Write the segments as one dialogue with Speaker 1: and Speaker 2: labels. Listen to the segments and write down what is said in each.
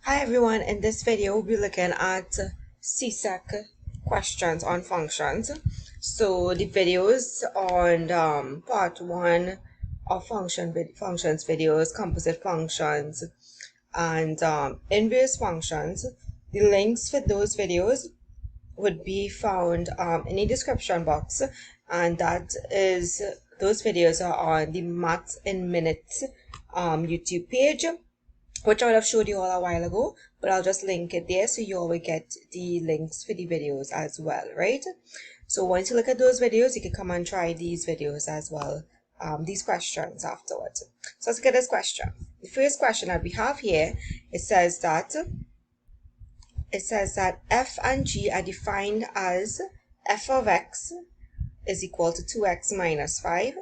Speaker 1: Hi everyone, in this video we'll be looking at CSEC questions on functions. So the videos on part 1 of functions videos, composite functions, and inverse functions, the links for those videos would be found in the description box, and those videos are on the Maths in Minutes YouTube page, which I would have showed you all a while ago, but I'll just link it there so you all will get the links for the videos as well, right? So once you look at those videos, you can come and try these videos as well, these questions afterwards. So let's get this question. The first question that we have here, it says that f and g are defined as f of x is equal to 2x minus 5,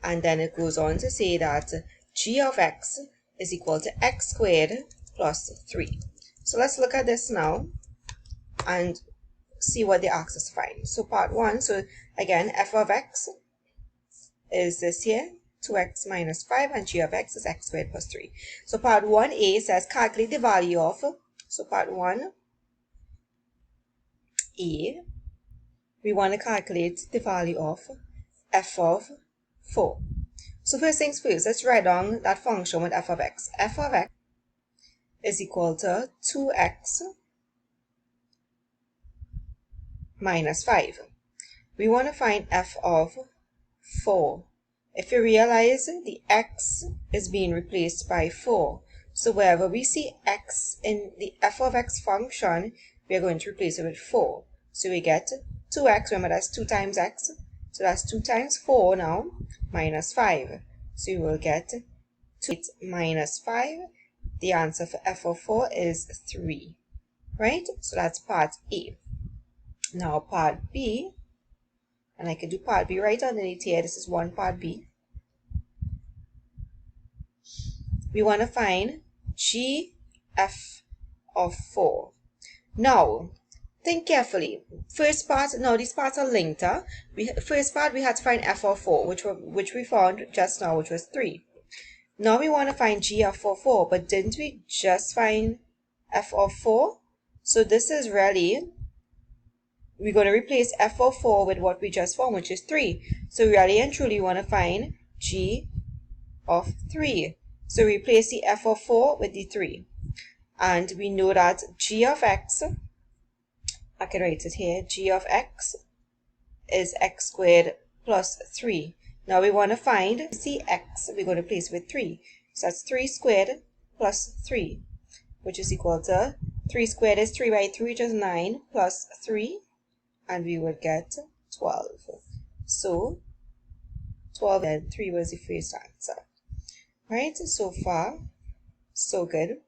Speaker 1: and then it goes on to say that g of x is equal to x squared plus 3. So let's look at this now and see what they asked us to find. So part 1, so again, f of x is this here, 2x minus 5, and g of x is x squared plus 3. So part 1a says calculate the value of, so part 1a, we want to calculate the value of f of 4. So first things first, let's write down that function with f of x. F of x is equal to 2x minus 5. We want to find f of 4. If you realize the x is being replaced by 4, so wherever we see x in the f of x function, we are going to replace it with 4. So we get 2x, remember that's 2 times x, so that's 2 times 4 now, minus 5. So you will get 2 minus 5. The answer for f of 4 is 3, right? So that's part A. Now part B, and I can do part B right underneath here. This is one part B. We want to find g f of 4. Now, think carefully. First part, now these parts are linked. First part we had to find f of 4, which we found just now, which was 3. Now we want to find g of 4, but didn't we just find f of 4? So this is really, we're going to replace f of 4 with what we just found, which is 3. So really and truly we want to find g of 3. So replace the f of 4 with the 3. And we know that g of x, I can write it here, g of x is x squared plus 3. Now we want to find cx, we're going to place with 3. So that's 3 squared plus 3, which is equal to 3 squared is 3 by 3, which is 9, plus 3, and we would get 12. So 12 and 3 was the first answer. Right, so far, so good.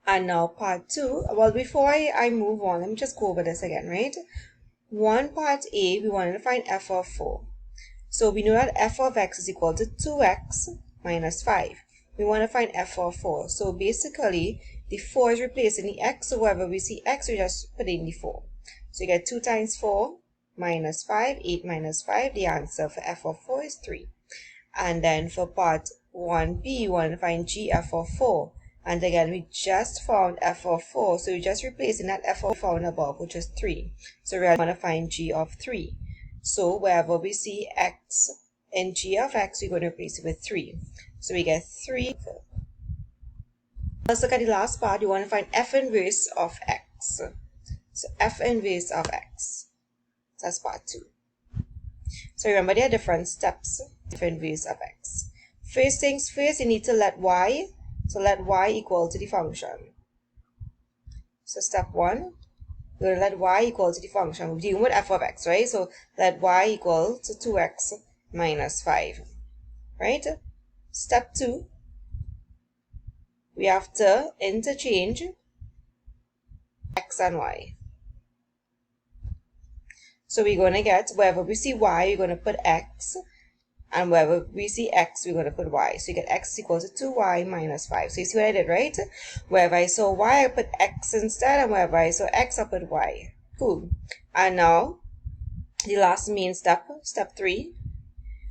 Speaker 1: And now part 2, well, before I move on, let me just go over this again, right? Part A, we wanted to find f of 4. So we know that f of x is equal to 2x minus 5. We want to find f of 4. So basically, the 4 is replacing the x, so wherever we see x, we just put in the 4. So you get 2 times 4 minus 5, 8 minus 5. The answer for f of 4 is 3. And then for part 1b, we want to find g f of 4. And again, we just found f of 4, so we're just replacing that f of 4 found above, which is 3. So we want to find g of 3. So wherever we see x in g of x, we're going to replace it with 3. So we get 3. Let's look at the last part. You want to find f inverse of x. So f inverse of x. So that's part 2. So remember, there are different steps. F inverse of x. First things first, you need to let y. So let y equal to the function. So step 1, we're going to let y equal to the function. We're dealing with f of x, right? So let y equal to 2x minus 5, right? Step 2, we have to interchange x and y. So we're going to get, wherever we see y, we're going to put x, and wherever we see x, we're going to put y. So you get x is equal to 2y minus 5. So you see what I did, right? Wherever I saw y, I put x instead, and wherever I saw x, I put y. Cool. And now, the last main step, step 3.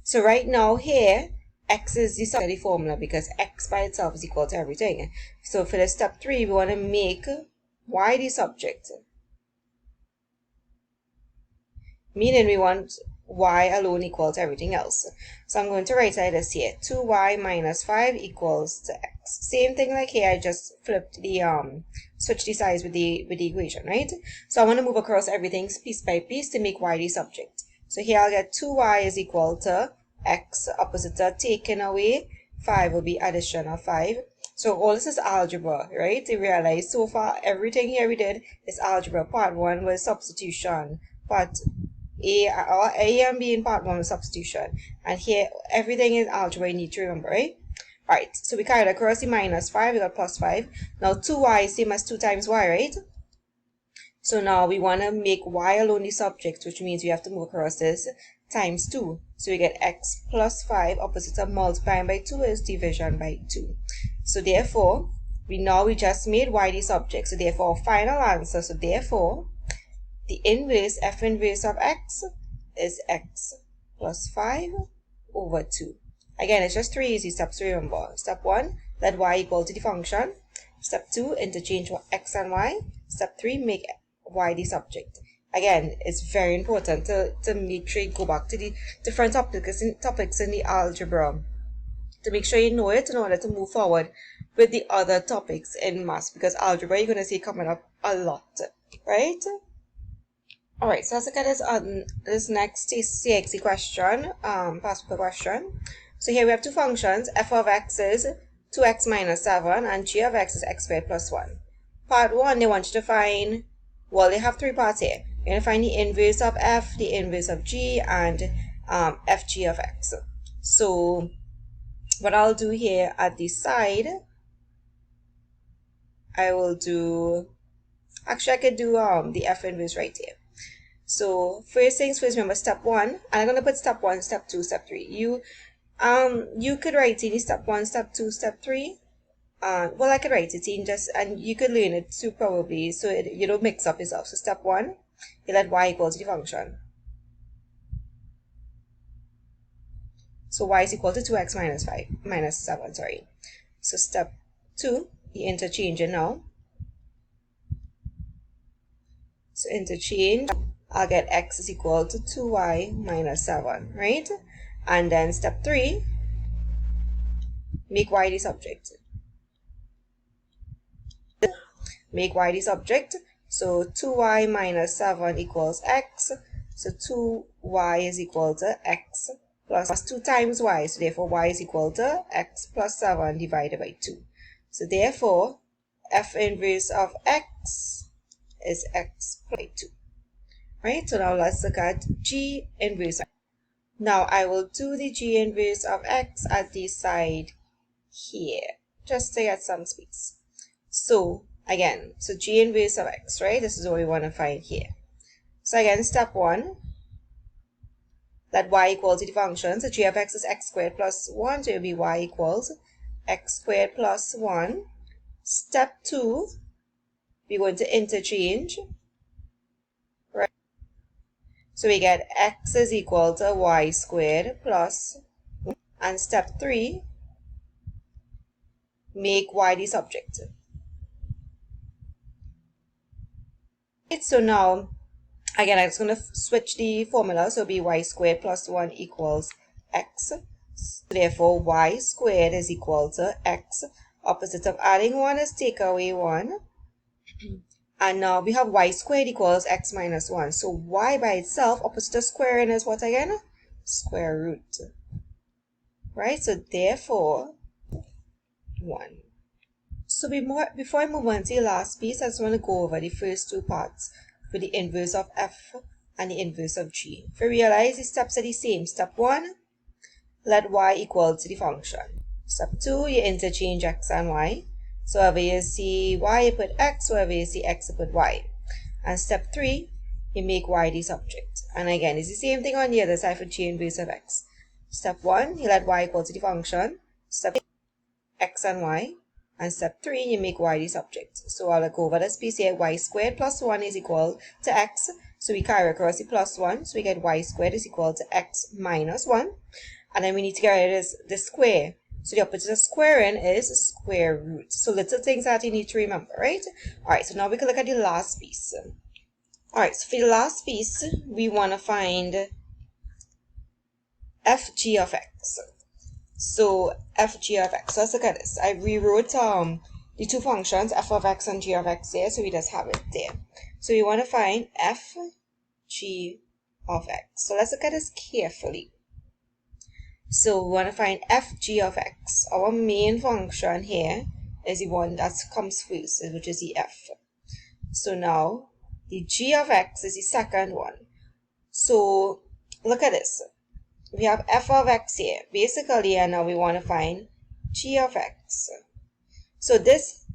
Speaker 1: So right now here, x is the subject of the formula because x by itself is equal to everything. So for the step 3, we want to make y the subject, meaning we want y alone equal to everything else. So I'm going to write like this here: 2y minus 5 equals to x. Same thing like here, I just flipped the switch the sides with the equation, right? So I want to move across everything piece by piece to make y the subject. So here I'll get 2y is equal to x, opposite are taken away, 5 will be addition of 5. So all this is algebra, right? You realize so far everything here we did is algebra. Part 1 was substitution, part A and B in part 1 was substitution, and here everything is algebra you need to remember, right? Alright, so we carried across the minus 5, we got plus 5. Now 2y is same as 2 times y, right? So now we want to make y alone the subject, which means we have to move across this times 2. So we get x plus 5, opposite of multiplying by 2 is division by 2. So therefore, we just made y the subject. So therefore, final answer, so therefore, the inverse, f inverse of x is x plus 5 over 2. Again, it's just 3 easy steps to remember. Step 1, let y equal to the function. Step 2, interchange x and y. Step 3, make y the subject. Again, it's very important to make sure you go back to the different topics in the algebra to make sure you know it in order to move forward with the other topics in maths, because algebra you're going to see coming up a lot, right? Alright, so let's look at this next CSEC question, past paper question. So here we have two functions. F of x is 2x minus 7 and g of x is x squared plus 1. Part 1, they want you to find, well, they have 3 parts here. You're going to find the inverse of f, the inverse of g, and fg of x. So what I'll do here at the side, I will do, actually I could do the f inverse right here. So first things first, remember step 1, and I'm going to put step 1, step 2, step 3. You could write in step 1, step 2, step 3. Well, I could write it in just, and you could learn it too probably, so you don't mix up yourself. So step 1, you let y equal to the function. So y is equal to 2x minus 7, sorry. So step 2, you interchange it now. So interchange, I'll get x is equal to 2y minus 7, right? And then step 3, make y the subject. Make y the subject. So 2y minus 7 equals x. So 2y is equal to x plus 2 times y. So therefore y is equal to x plus 7 divided by 2. So therefore, f inverse of x is x plus 2. Right, so now let's look at g inverse. Now I will do the g inverse of x at the side here, just to get some space. So again, so g inverse of x, right? This is what we want to find here. So again, step 1, let y equal to the function. So g of x is x squared plus 1, so it will be y equals x squared plus 1. Step 2, we're going to interchange. So we get x is equal to y squared plus 1. And step 3, make y the subject. So now, again, I'm just going to switch the formula. So it'll be y squared plus 1 equals x. So therefore, y squared is equal to x. Opposite of adding 1 is take away 1. And now we have y squared equals x minus 1. So y by itself, opposite of squaring, is what again? Square root. Right? So therefore, 1. So before I move on to the last piece, I just want to go over the first 2 parts for the inverse of f and the inverse of g. If you realize the steps are the same. Step 1, let y equal to the function. Step 2, you interchange x and y. So wherever you see y, you put x. Wherever you see x, you put y. And step 3, you make y the subject. And again, it's the same thing on the other side for g inverse of x. Step 1, you let y equal to the function. Step 2, x and y. And step 3, you make y the subject. So I'll go over this piece here. Y squared plus 1 is equal to x. So we carry across the plus 1. So we get y squared is equal to x minus 1. And then we need to get rid of the square. So the opposite of squaring is square root. So little things that you need to remember, right? Alright, so now we can look at the last piece. Alright, so for the last piece, we want to find fg of x. So fg of x. So let's look at this. I rewrote the two functions f of x and g of x there, so we just have it there. So we want to find fg of x. So let's look at this carefully. So we want to find fg of x. Our main function here is the one that comes first, which is the f. So now the g of x is the second one. So look at this. We have f of x here. Basically, and now we want to find g of x. So this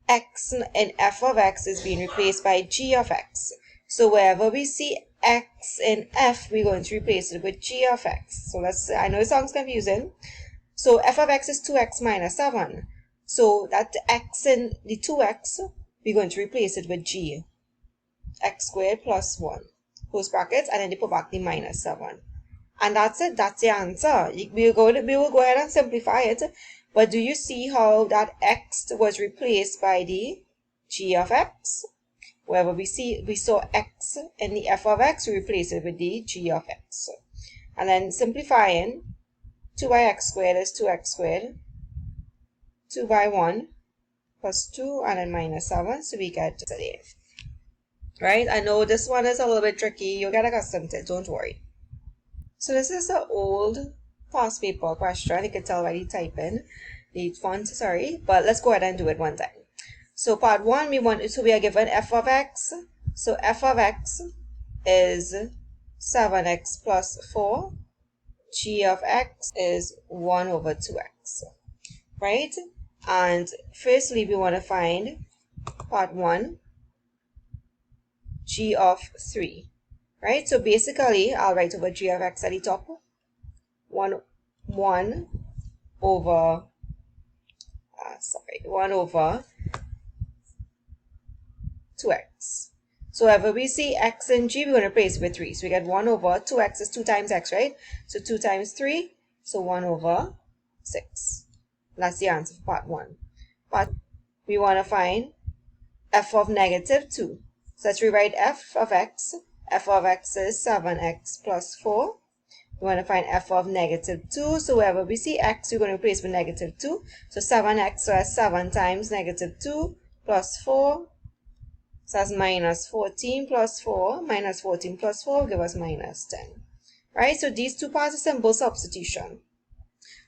Speaker 1: x in f of x is being replaced by g of x. So wherever we see x in f, we're going to replace it with g of x. So I know it sounds confusing. So f of x is 2x minus 7. So that x in the 2x, we're going to replace it with g. X squared plus 1. Close brackets, and then they put back the minus 7. And that's it. That's the answer. We will go ahead and simplify it. But do you see how that x was replaced by the g of x? Wherever we saw x in the f of x, we replace it with the g of x. And then simplifying, 2 by x squared is 2x squared. 2 by 1 plus 2, and then minus 7. So we get today. Right? I know this one is a little bit tricky. You'll get accustomed to it. Don't worry. So this is an old past paper question. You can tell by the typing, the font, sorry. But let's go ahead and do it one time. So part 1, we are given f of x. So f of x is 7x plus 4. G of x is 1 over 2x. Right? And firstly, we want to find part 1, g of 3. Right? So basically, I'll write over g of x at the top. 1 over 2x. So wherever we see x and g, we're going to replace it with 3. So we get 1 over 2x is 2 times x, right? So 2 times 3, so 1 over 6. That's the answer for part 1. But we want to find f of negative 2. So let's rewrite f of x. F of x is 7x plus 4. We want to find f of negative 2. So wherever we see x, we're going to replace with negative 2. So 7x, so that's 7 times negative 2 plus 4. So that's minus 14 plus 4. Minus 14 plus 4 will give us minus 10. Right? So these two parts are simple substitution.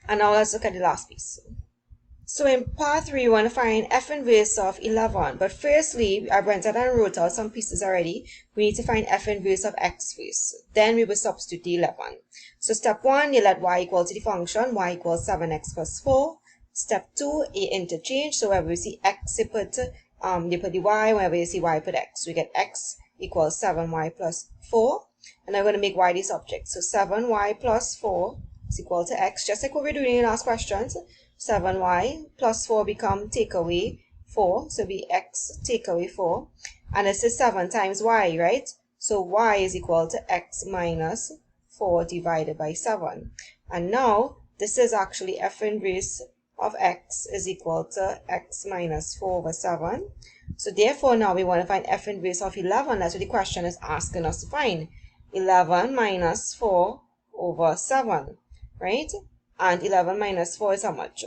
Speaker 1: And now let's look at the last piece. So in part 3, we want to find f inverse of 11. But firstly, I went ahead and wrote out some pieces already. We need to find f inverse of x first. Then we will substitute the 11. So step 1, you let y equal to the function. Y equals 7x plus 4. Step 2, a interchange. So wherever we see x, you put the y. Whenever you see y, put x. So we get x equals 7y plus 4. And I'm going to make y the subject. So 7y plus 4 is equal to x. Just like what we're doing in the last questions. 7y plus 4 become take away 4. So be x take away 4. And this is 7 times y, right? So y is equal to x minus 4 divided by 7. And now this is actually f inverse of x is equal to x minus 4 over 7. So therefore now we want to find f inverse of 11. That's what the question is asking us to find. 11 minus 4 over 7, right? And 11 minus 4 is how much?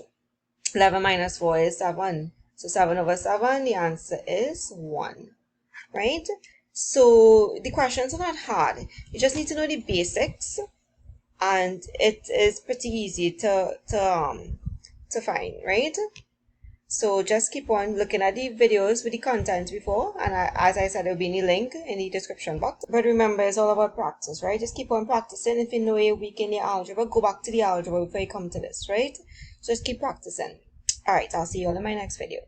Speaker 1: 11 minus 4 is 7. So 7 over 7, the answer is 1. Right? So the questions are not hard. You just need to know the basics. And it is pretty easy to find, right? So just keep on looking at the videos with the content before. And as I said, there will be a link in the description box. But remember, it's all about practice, right? Just keep on practicing. If you know you're weak in your algebra, go back to the algebra before you come to this, right? Just keep practicing. Alright, I'll see you all in my next video.